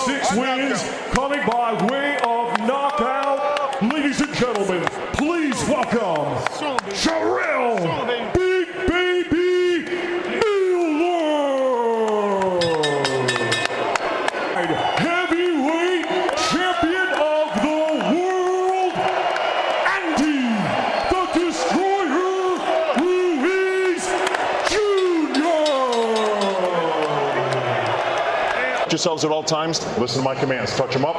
6 wins coming by way of knockout. Ladies and gentlemen, please welcome Jarrell Big Baby Miller, heavyweight champion of the world, Andy the Destroyer Ruiz Jr. Yourselves at all times. Listen to my commands. Touch them up.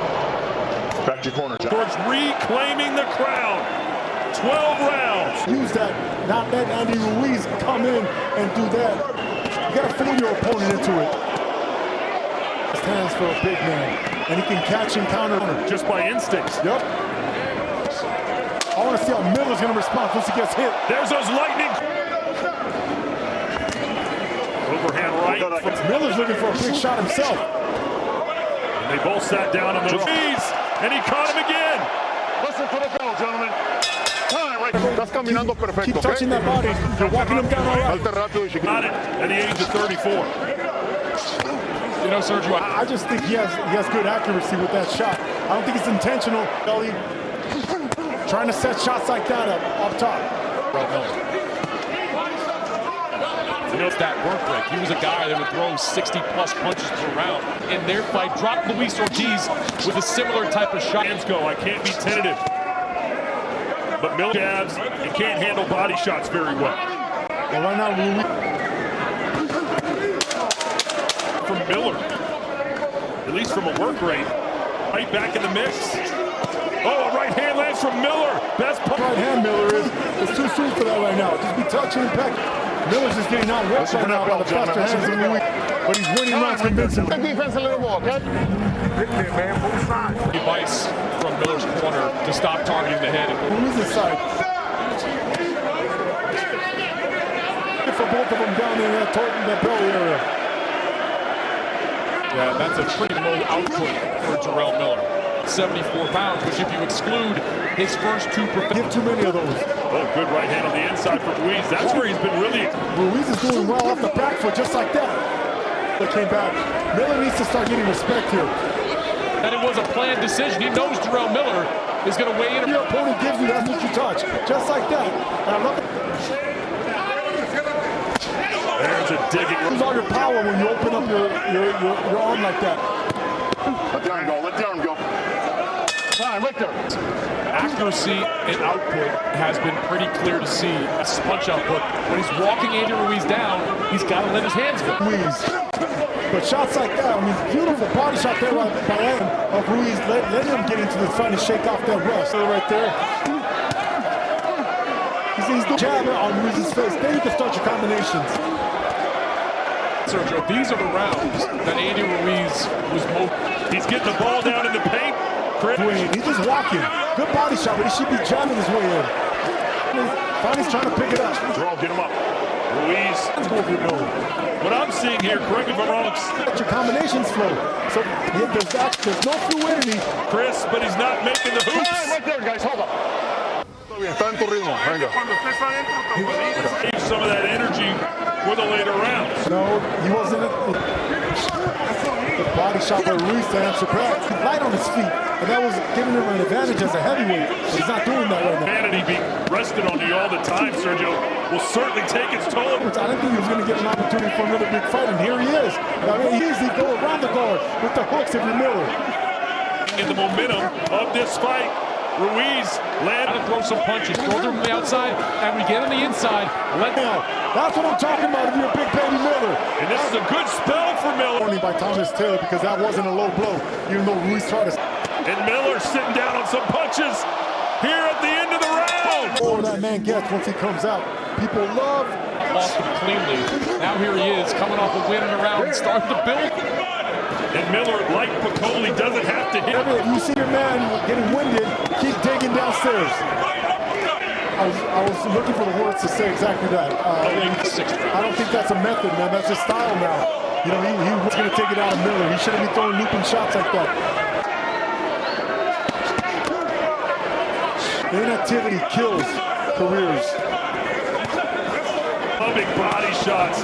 Back to your corner, John. Towards reclaiming the crown. 12 rounds. Use that. Not let Andy Ruiz come in and do that. You got to fool your opponent into it. His hands for a big man, and he can catch and counter Just by instincts. Yep. I want to see how Miller's going to respond once he gets hit. There's those lightning. Overhand right. Miller's looking for a big shot himself. And they both sat down on those knees, and he caught him again. Listen for the bell, gentlemen. Time, right? Estás caminando perfecto. Keep touching that body. You're walking him down all right. Got it at the age of 34. You know, Sergio, I just think he has good accuracy with that shot. I don't think it's intentional. Belly trying to set shots like that up top. you know, that work rate. He was a guy that would throw 60-plus punches per round. In their fight, dropped Luis Ortiz with a similar type of shot. Hands go. I can't be tentative. But Miller jabs and can't handle body shots very well. Well, right now, from Miller, at least from a work rate, right back in the mix. Oh, a right hand lands from Miller. Best punch. Right hand Miller is. It's too soon for that right now. Just be touching and pecking. Miller's just getting out worked right now by the faster hands of Ruiz. But he's winning rounds convincing. Defense a little more, okay? Advice from Miller's corner to stop targeting the head. Ruiz's side. For both of them down in that belly area. Yeah, that's a pretty low output for Jarrell Miller. 74 pounds, which if you exclude his first two... Give too many of those. Oh, good right hand on the inside for Ruiz. That's where he's been really... Ruiz is doing well off the back foot, just like that. It came back. Miller needs to start getting respect here. And it was a planned decision. He knows Jarrell Miller is going to weigh in. Your opponent gives you, that's what you touch. Just like that. And I love it. There's a digging. Use all your power when you open up your arm like that. Let the arm go, let the arm go. Time, right there. Accuracy and output has been pretty clear to see. That's punch output. When he's walking Andy Ruiz down, he's got to let his hands go. Ruiz. But shots like that, I mean, beautiful body shot there by end of Ruiz. Let him get into the fight and shake off that rust. Right there. He's doing jab on Ruiz's face. Then you can start your combinations. Sergio, these are the rounds that Andy Ruiz was most... He's getting the ball down in the paint. He's just walking. Good body shot, but he should be jabbing his way in. Finally's trying to pick it up. Jarrell, get him up. Ruiz. Let's go if you're going. What I'm seeing here, correct me if I'm wrong. Let your combinations flow. So there's no fluidity. Chris, but he's not making the hoops. Right there, guys, hold up. Está en tu ritmo, venga. Save some of that energy for the later rounds. No, he wasn't. The body shot by Ruiz to answer back. He's light on his feet, and that was giving him an advantage as a heavyweight. But he's not doing that right now. Vanity being rested on you all the time, Sergio, will certainly take its toll. I didn't think he was going to get an opportunity for another big fight, and here he is. I mean, he easily go around the guard with the hooks if you're Miller. In the momentum of this fight, Ruiz land. Got to throw some punches, throw them from the outside, and we get on the inside. That's what I'm talking about if you're a big baby Miller. And this is a good spell for Miller. By Thomas Taylor, because that wasn't a low blow, even though Ruiz tried to. And Miller sitting down on some punches here at the end of the round. The more that man gets once he comes out, people love. Lost him cleanly. Now here he is, coming off a win in a round, starting to build. And Miller, like Piccoli, doesn't have to hit. If you see your man getting winded, keep digging downstairs. I was looking for the words to say exactly that. I don't think that's a method, man. That's his style now. You know, he was going to take it out of Miller. He shouldn't be throwing looping shots like that. Inactivity kills careers. Big body shots.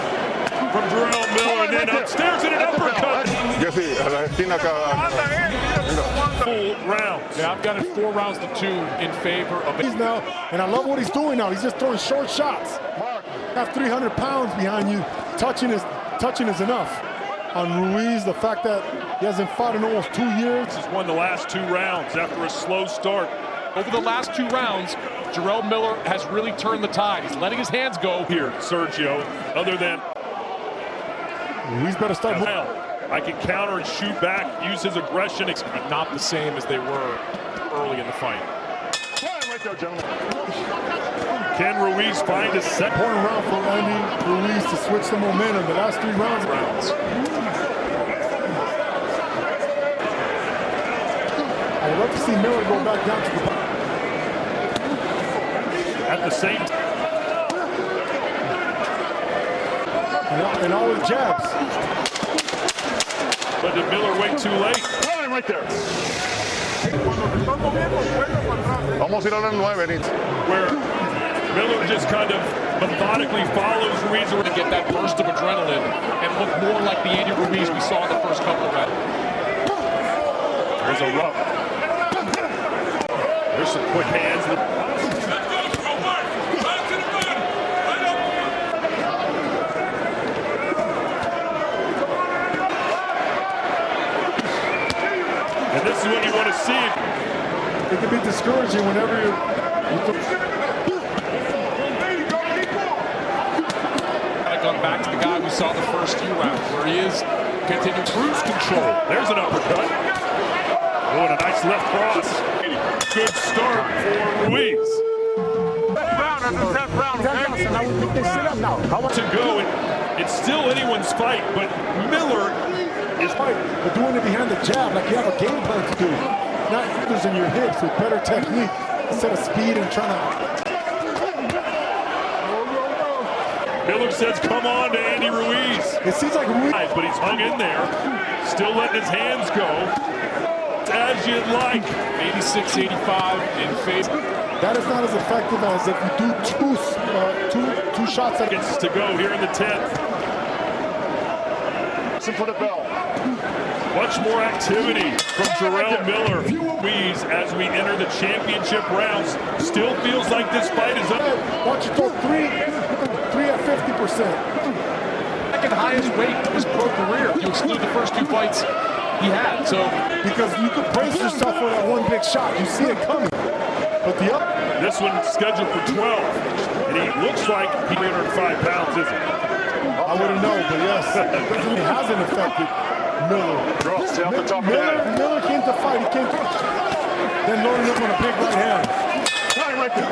from Jarrell Miller, and then upstairs in an uppercut. Yo sí, a la esquina acá. Full round. Yeah, I've got it 4 rounds to 2 in favor of it. He's now, and I love what he's doing now. He's just throwing short shots. Have 300 pounds behind you. Touching is enough. On Ruiz, the fact that he hasn't fought in almost 2 years. He's won the last 2 rounds after a slow start. Over the last 2 rounds, Jarrell Miller has really turned the tide. He's letting his hands go. Here, Sergio, other than Ruiz better start moving. I can counter and shoot back, use his aggression. It's not the same as they were early in the fight. Can Ruiz find a second? Important round for Andy Ruiz to switch the momentum. The last 3 rounds. I would love to see Miller go back down to the At the same time. and all his jabs. But did Miller wait too late? Right there. Vamos a ir a las 9, Where Miller just kind of methodically follows Ruiz To get that burst of adrenaline and look more like the Andy Ruiz we saw in the first couple of rounds. There's a rub. There's some quick hands. And this is what you want to see. It can be discouraging whenever you Gone back to the guy we saw the first few rounds, where he is continuing cruise control. There's an uppercut. Oh, and a nice left cross. Good start for Ruiz. To go, it's still anyone's fight, but Miller is fight, but doing it behind the jab like you have a game plan to do. Not using your hips with better technique instead of speed and trying to. Miller says, come on to Andy Ruiz. It seems like Ruiz, But he's hung in there, still letting his hands go. As you'd like. 86-85 in favor. that is not as effective as if you do two shots at Gets to go here in the 10th. Listen for the bell. Much more activity from Jarrell Miller. Ruiz, as we enter the championship rounds, still feels like this fight is up. Why don't you throw three at 50%? Second highest weight of his pro career. You exclude the first 2 fights he had. So Because you could brace yourself for that one big shot. You see it coming. But the other. This one's scheduled for 12. And he looks like he's 305 pounds, isn't he? I wouldn't know, but yes. It hasn't affected Miller. Stay off the top of the head. Miller came to fight. He came to. Then loaded up on a big right hand. Right there.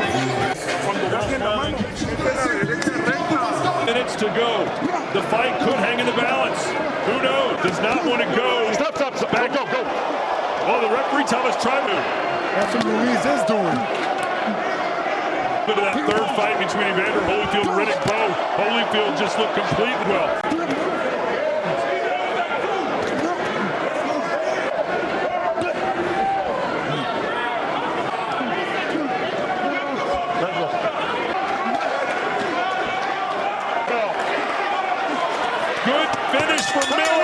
Minutes to go. The fight could hang in the balance. Who knows? Does not want to go. Stop. Back. Go. Well, the referee tell us try to. That's what Ruiz is doing. Look at that third fight between Evander Holyfield and Riddick Bowe. Holyfield just looked completely well. Good finish for Miller.